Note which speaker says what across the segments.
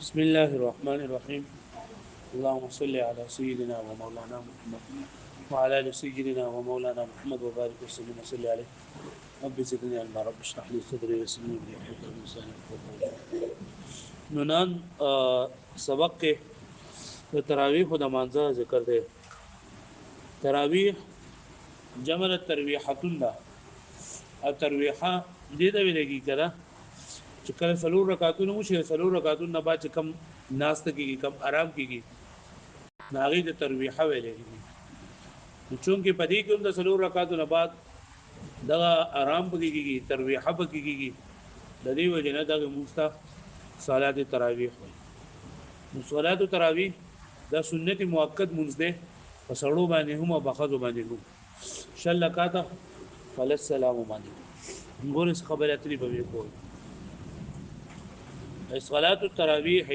Speaker 1: بسم الله الرحمن الرحيم. اللهم صل على سيدنا ومولانا محمد وعلى ال سيدنا ومولانا محمد وبارك وسلم وصل عليه. رب زدني علما، رب اشرح لي صدري ويسر لي امري واحلل عقدة من لساني يفقهوا قولي. نو نن سبق کې د تراویح د مانځه ذکر دی. تراویح جمع ترویحتون ده. او ترویحه دې ته ویل کېږي کړه چې کله څلور رکعاتونه وشي، څلور رکعاتونه نه بعد چې کم ناسته کېږي، کم آرام کېږي، ناغي د ترویحه ویل کېږي. چونکه په دې کې هم د څلور رکعاتونه بعد دغه آرام پکې کېږي، ترویحه پکې کېږي. د دې وجه نه دغه مستا صلات تراویح وي. نو صلات تراویح دا سنت مؤکد منځ ده، په سړو باندې هم او بخزو باندې هم. شل رکعاته فل السلام باندې ګور اس خبره اترې به کوي. صلات التراویح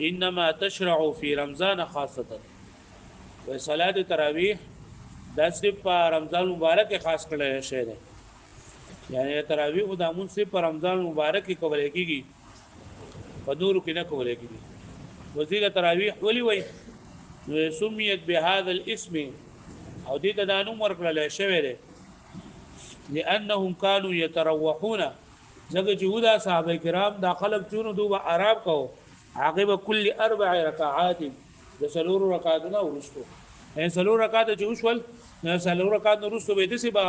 Speaker 1: انما تشرع في رمضان خاصه. و صلات تراویح دا صرف په رمضان مبارک خاص کړل شوی دی. یعنی تراویح د امون صرف په رمضان مبارک کې کول کېږي، په نورو کې نه کول کېږي. وزیر تراویح ولي وای نو سمیت بهذا الاسم او دې ته د نوم ورکړل شوی دی لانهم كانوا يتروحون. ځکه چې ودا صحابه کرام دا خلق چونو دوه عرب کو عقب كل 4 رکعات د سلور رکعاتونه ورسته. ان سلور رکعات چې وشول نو سلور رکعات ورسته به دې سبا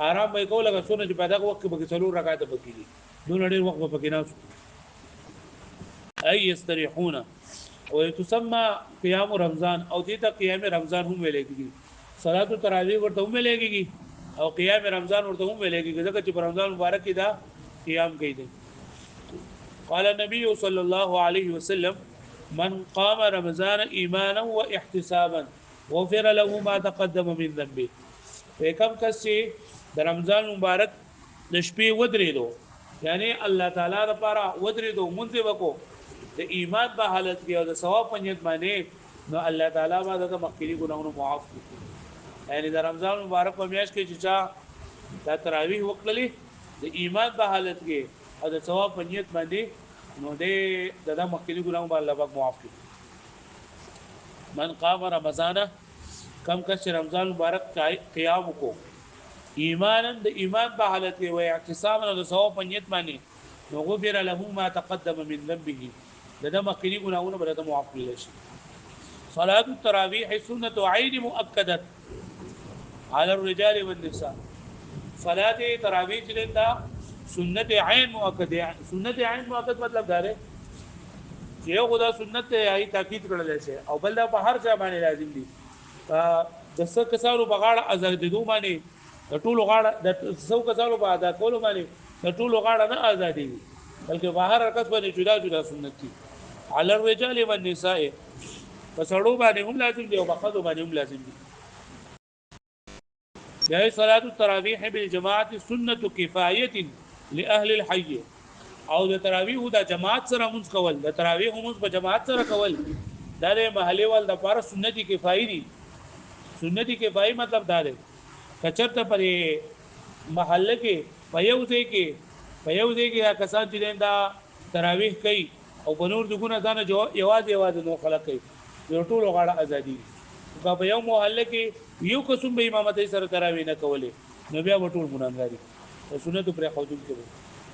Speaker 1: آرام به کوله غسونه چې په دغه وخت کې به سلور رکعات پکې دي، دون ډېر وخت پکې نه اي يستريحون. وتسمى قيام رمضان او دې ته قيام رمضان هم ویل کېږي. صلات التراویح ورته هم ویل کېږي او قيام رمضان ورته هم ویل کېږي، ځکه چې په رمضان مبارک کې دا قيام کوي. قال النبي صلى الله عليه وسلم من قام رمضان ايمانا واحتسابا غفر له ما تقدم من ذنبه. کم کس چې د رمضان مبارک د شپې ودرېدو، یعنی الله تعالی لپاره ودرېدو، مونږ وکړو د ایمان په حالت کې او د ثواب په نیت باندې، نو الله تعالی باندې د مخکلي ګناهونو معاف کړي. یعنی د رمضان مبارک په میاشت کې چې چا د تراویح وکړلې د ایمان په حالت کې او د ثواب په نیت باندې، نو د مخکلي ګناهونو باندې الله پاک معاف کړي. من قام رمضان، کم کس چې رمضان مبارک قیام کو ایمانا د ایمان په حالت کې او اعتصاما د ثواب په نیت باندې، نو غفر له ما تقدم من ذنبه، د مخکلي ګناهونو به معاف کړل شي. صلاه التراویح سنت عین مؤکده على الرجال والنساء. صلاه تراویح چې دا سنت عین مؤکده. سنت عین مؤکد مطلب دا دی چې یو خدا سنت ای تاکید کړل شي او بل دا په هر ځای باندې لازم دي. د څو کسانو په غاړه آزادېدو باندې، د ټولو غاړه د څو کسانو په ادا کولو باندې د ټولو غاړه نه آزادي، بلکې بهر کس باندې جدا جدا سنت دي. على الرجال والنساء، فسړو باندې هم لازم دي او بخدو باندې هم لازم دي. یا صلاه التراویح بالجماعه سنت کفایه لاهل الحي. او د تراویح د جماعت سره مونږ کول، د تراویح مونږ په جماعت سره کول دا د محلي ول د لپاره سنتي کفایي دي. سنتي کفایي مطلب دا دی کچرته پر محله کې په یو ځای کې کسان چې دا تراویح کوي او په نور دغه ځانه یوازې نو خلک کوي، یو ټولو غاړه ازادي. که په یو محله کې یو قسم به امامت سره تراویح نه کولې، نو بیا ټول ګناهګاري او سنت پر خودون کوي.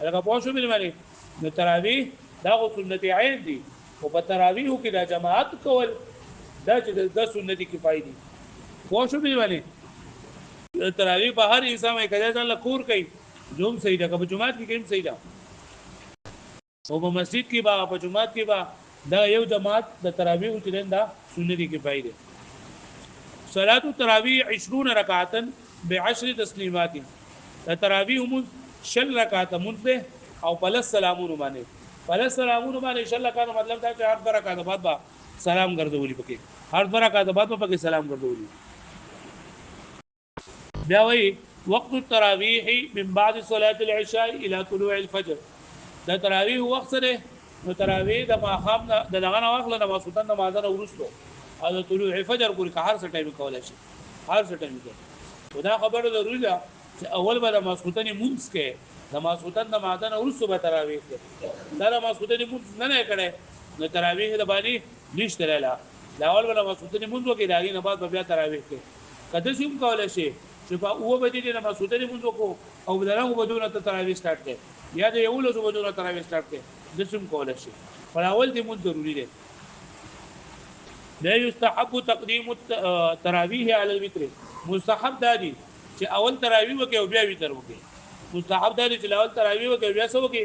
Speaker 1: هغه په شو باندې نو تراویح دا سنت عین دي، او په تراویح کې د جماعت کول دا چې د سنتي کفایي دي. په شو باندې تراویح په هر انسان یې کړه ځان له کور کوي، جوم صحیح ده، په جمعات کې کوم صحیح ده، او په مسجد کې با په جمعات کې با دا یو جماعت د تراویح چې دا سنتي کفایي ده. صلاه التراویح 20 رکعتا ب10 تسلیمات. تراویح هم شل رکعات منځ او پل السلامون باندې شل رکعات مطلب دا چې هر رکعت بعد با سلام ګرځولي، پکې هر رکعت بعد پکې سلام ګرځولي. بیا وی وقت التراویح من بعد صلاه العشاء الى طلوع الفجر. دا تراویح وخت سره نو تراویح د ماخام د دغه وخت نه ماسوتن نماز نه ورسته او د طلوع الفجر پورې هر څه ټایم کولای شي، هر څه ټایم کې. خدا خبره ضروري ده چې اول به د ماسوتن مونږ کې د ماسوتن نماز نه ورسته به تراویح کې دا د ماسوتن مونږ نه کړي، نو تراویح د باندې نشته لاله لاول ولا مسعودنی منځ وکي داګه نه بعد بیا تراویح کې کده سیم کول شي چې په او بده نه مسعودنی منځ وکړو او بدلغه بدون ته تراویح سٹارټ کړي یا د یو له بدون تراویح سٹارټ کړي د سیم کول شي پر اول دې منځ ضروری دی لا يستحب تقديم التراويح على الوتر مستحب دادي چې اول تراویح وکي او بیا وتر وکي مستحب دادي چې اول تراویح وکي بیا څه وکي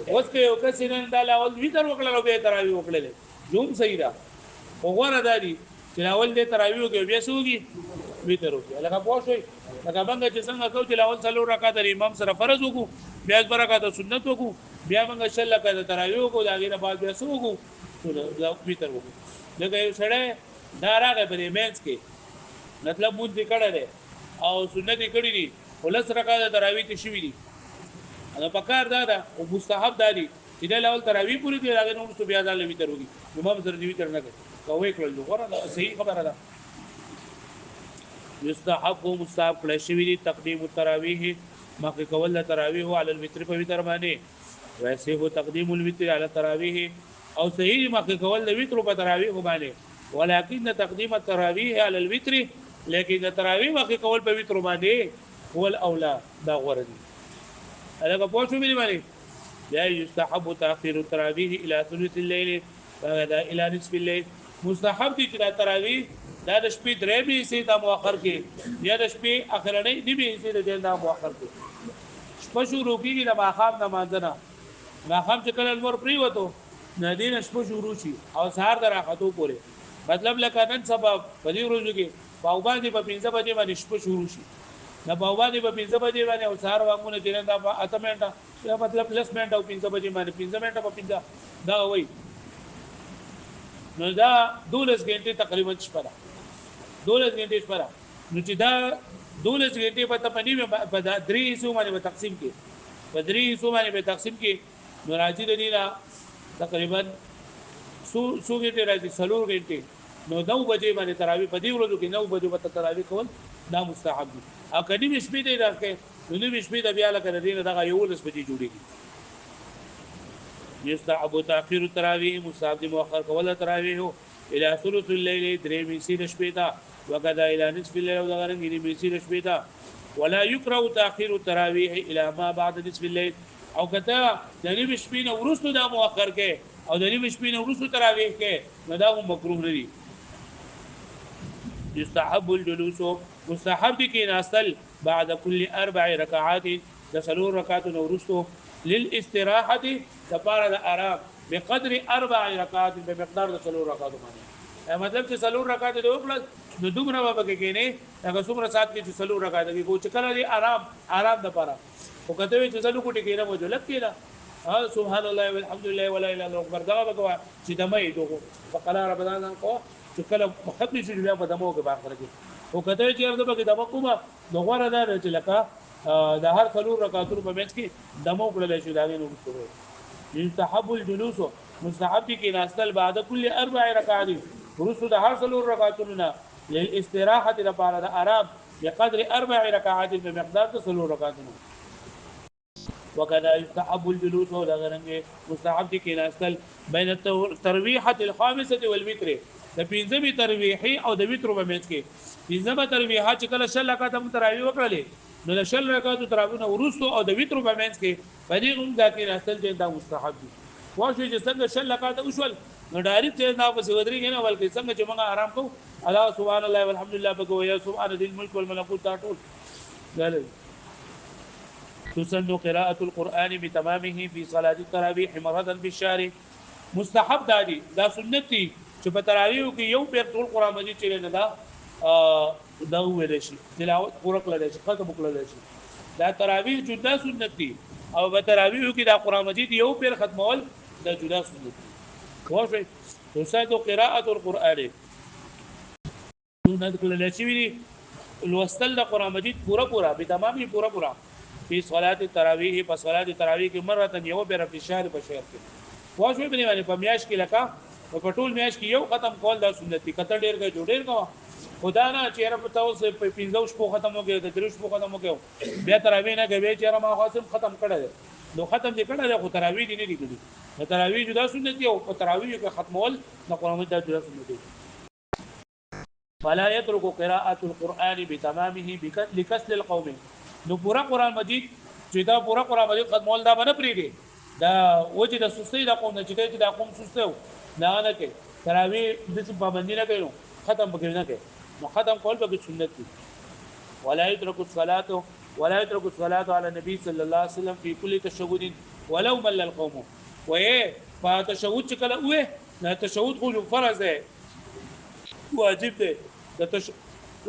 Speaker 1: اوس کې یو کس نه دا اول وتر وکړل او بیا تراویح وکړل جوم صحیح ده وګوره دادي چې اول دې تراویح وکي بیا څه وکي وتر وکي لکه پوه شئ لکه څنګه چې څنګه کو چې اول څلور رکعات امام سره فرض وکړو بیا برکات سنت وکړو بیا موږ شل رکعات تراویح وکړو دا غیر بعد بیا څه وکړو وتر وکړو لکه یو سړی دا راغی په دې مینس کې مطلب مونږ دې کړی دی او سنت یې کړي دي ولس رکعات تراویح ته شوي دي نو پکار دا ده او مستحب دا دي چې د اول تراویح پوری دی هغه نو څه بیا ځل وتر وږي امام سره دې وتر نه کوي کوي کړل غوړه صحیح خبره ده يستحب مستحب کړی شوي دي تقدیم التراویح مخکې کول د تراویح علی الوتر په وتر باندې ویسه هو تقدیم الوتر علی التراویح او صحیح مخکې کول د وتر په تراویح باندې ولكن تقديم التراويح على الوتر لكن التراويح مخکې کول په وتر باندې هو الاولى دا غوړه دي هغه په څه باندې لا يستحب تاخير التراويح الى ثلث الليل وهذا الى نصف الليل مستحب دي چې تراویح دا د شپې درې به سي دا مؤخر کې یا د شپې اخرنۍ دی به سي دا مؤخر کې شپه شروع کیږي د ماخام نمازنه ماخام چې کله نور پری وته ندین شپه شروع شي او سهار دراخاتو پورې مطلب لکه نن سبا په دې ورځو کې باوباندې په 15 بجې باندې شپه شروع شي دا باوباندې په 15 بجې باندې او سهار واګونه چې دا په 8 منټه یا مطلب لس منټه او 15 بجې باندې 15 منټه په 15 دا وای نو دا 12 غنټې تقریبا شپه ده 12 غنټې شپه ده نو چې دا 12 غنټې په تپنی په 3 حصو باندې تقسیم کې په 3 حصو باندې تقسیم کې نو راځي د دې تقریبا سو غنټې راځي څلور غنټې نو 9 بجې باندې تراویح په دې ورځو کې 9 بجې وته تراویح کول دا مستحب دي او کدی شپې دې راکې نو دې شپې د بیا لکه دې دغه یو لس بجې جوړيږي يستحب تاخير التراويح مستحب دي مؤخر کول تراویح الى ثلث الليل درې میسي د شپې دا وکدا الى نصف الليل او دغه رنګ دې میسي د شپې دا ولا يكره تاخير التراويح الى ما بعد نصف الليل او کته د دې شپې نو ورسته دا مؤخر کې او د دې شپې نو ورسته تراویح کې نو دا مکروه نه دي يستحب الجلوس مستحب دي کې ناستل بعد كل 4 ركعات د څلور رکعات نو ورسته للاستراحه لپاره د آرام بقدر 4 رکعات په مقدار د څلور رکعات باندې مطلب چې څلور رکعات د وکړل نو دومره به کې نه هغه څومره سات کې چې څلور رکعات کې کو چې کله دی آرام د لپاره او کته چې څلور کوټي کې نه مو جلک کېده سبحان الله والحمد لله ولا اله الا الله اکبر دا به چې دمه یې دوه فقلا ربنا کو چې کله ختم شي بیا په دمو کې باخره کې او کته چې ارزه به دمه کومه نو غوړه ده چې لکه د هر څلور رکعاتونو په منځ کې دمو کړل شي دا نه وروسته يستحب الجلوس مستحب کې ناستل بعد كل 4 رکعات ورسو د هر څلور رکعاتونو نه للاستراحه لپاره د آرام بقدر 4 رکعات په مقدار د څلور رکعاتونو وكذا يستحب الجلوس ولا غرنګ مستحب دي کې ناستل بین الترويحه الخامسه والوتر د پنځمې ترويحي او د وتر په منځ کې پنځمه ترويحه چې کله شل رکعات هم تراویح وکړلې نو د شل رکعات تراویح ورسو او د وتر په منځ کې په دې هم دا کې ناستل چې دا مستحب دي واښوي چې څنګه شل رکعات وشول نو ډایرکټ نه په سودري کې نه بلکې څنګه چې موږ آرام کوو الله سبحان الله والحمد لله بګو یا سبحان ذي الملك والملكوت ټول غلط تسن قراءة القرآن بتمامه في صلاة التراويح مرة بالشهر مستحب دادي دا سنتي چې په تراویح کې یو پیر ټول قرآن مجید چې نه دا ویل شي تلاوت پوره کړل شي ختم کړل شي دا تراویح جدا سنت دي او په تراویح کې دا قرآن مجید یو پیر ختمول دا جدا سنت دي واښوي تسن قراءة القرآن سنت کړل شي الوصل د قرآن مجید پوره بتمامه پوره في صلاه التراويح په صلاه التراويح کې مره یو بیر په شهر کې واښوي باندې په میاش کې لکه په ټول میاش کې یو ختم کول دا سنت دي کته ډیر کې جوړیر کا خدا نه چیرې په تاسو په 15 شپو ختم وګړي د 3 شپو ختم وګړي بیا تراویح نه کوي چې ما خاصم ختم کړل نو ختم دې کړه خو تراویح دې نه دي کړي نو تراویح جدا سنت دي او په تراویح کې ختمول د قرآن مجید جدا سنت دي فلا يترك قراءة القرآن بتمامه لكسل القوم نو پورا قرآن مجید چې دا پورا قرآن مجید ختمول دا باندې پریږي دا وجه د سستۍ د قوم نه چې دا قوم سسته نه نه کوي تراویح د څه پابندي نه کوي ختم بګر نه کوي نو ختم کول به سنت دي ولا يترك الصلاة على النبي صلى الله عليه وسلم في كل تشهد ولو مل القوم ويه فتشهد چې کله وې نه تشهد خو فرض دی واجب دی د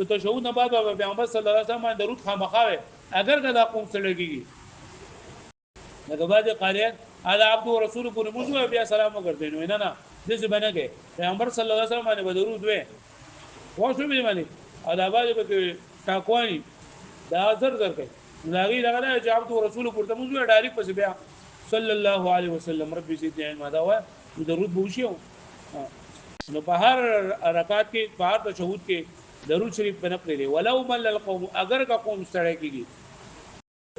Speaker 1: تشهد نه بعد پیغمبر صلی الله علیه وسلم درود خامخاوه اگر دا قوم سره کیږي لکه بعد قاریان ادا عبد او رسول کو موږ بیا سلام وکړو نه نه دې باندې کې پیغمبر صلی الله علیه وسلم باندې درود وې واښو به باندې ادا بعد به تاکوانی دا زر کوي لاغي لغه چې عبد او رسول کو موږ ډایرکټ پس بیا صلی الله علیه وسلم ربي زدني علما دا و درود بوشي نو په هر رکعت کې په هر تشهود کې درود شریف په نقل لري ولو مل القوم اگر کا قوم سره کیږي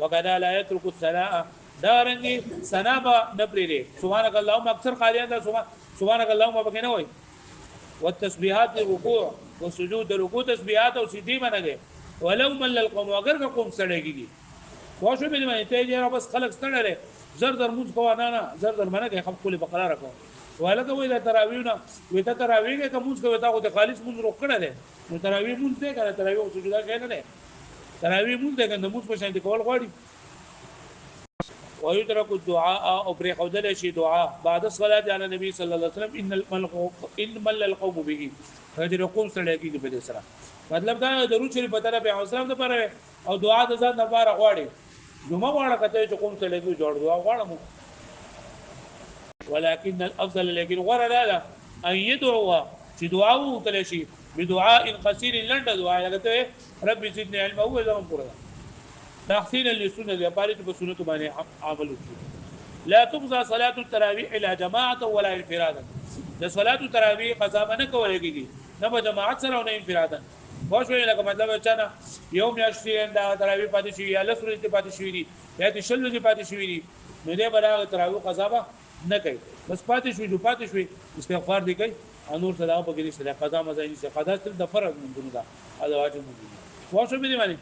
Speaker 1: وکذا لا يترك الصلاه دارنګي ثنا به نقل لري سبحانك اللهم اکثر قاریان دا سبحانك اللهم به نه وای والتسبيحات الركوع والسجود الركوع تسبيحات او سجدي باندې ولو مل القوم اگر کا قوم سره کیږي واښو به نه ته یې بس خلق ستړي زر در موږ کو نه زر در منه کې خپ کولې بقره راکو ولکه وې د تراویح نه وې ته تراویح کې کوم څه وتا خو د خالص مونږ روک کړه ده نو تراویح مونږ ته کړه تراویح او سجدا کې نه ده تراویح مونږ ته کنه مونږ په شان دي کول غواړي ويترك الدعاء او بري خودل شي دعاء بعد الصلاه على النبي صلى الله عليه وسلم ان مل القوم به هجر قوم سره کې په دې سره مطلب دا درود شریف په طرف او سلام ته پر او دعا د ځان لپاره غواړي جمعه غواړه کته چې قوم سره کې جوړ دعا غواړم ولكن الافضل لكن غره لا ان يدعو چې دعاو تلشي بدعاء قصير لند دعاء لګته رب زدني علما هو زمون پورا تحسين للسنه لپاره په سنت باندې عمل وکړي لا تقضى صلاه التراويح الى جماعه ولا انفرادا د صلاه التراويح قضا نه کول کېږي نه په جماعت سره او نه انفرادا واښوي لکه مطلب چانه یوم یاشتین دا تراویح پاتې شي یا لسره پاتې شي دي یا د شلو دي پاتې شي دي نو دې برابر تراویح قضا نه کوي بس پاتې شوي جو پاتې شوي استغفار دی کوي انور صدا په کې نشته قضا مزه نشته قضا تل د فرض مونږ نه دا واجب مونږ واښو به دی باندې